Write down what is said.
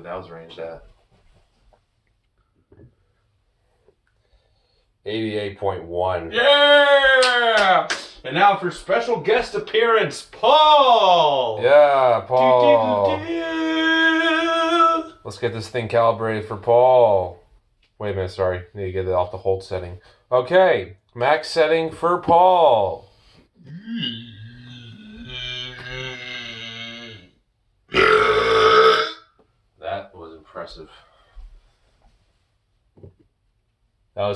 what that was ranged at. 88.1. Yeah! And now for special guest appearance, Paul! Yeah, Paul. Do-do-do-do. Let's get this thing calibrated for Paul. Wait a minute, sorry. Need to get it off the hold setting. Okay, max setting for Paul. That was impressive.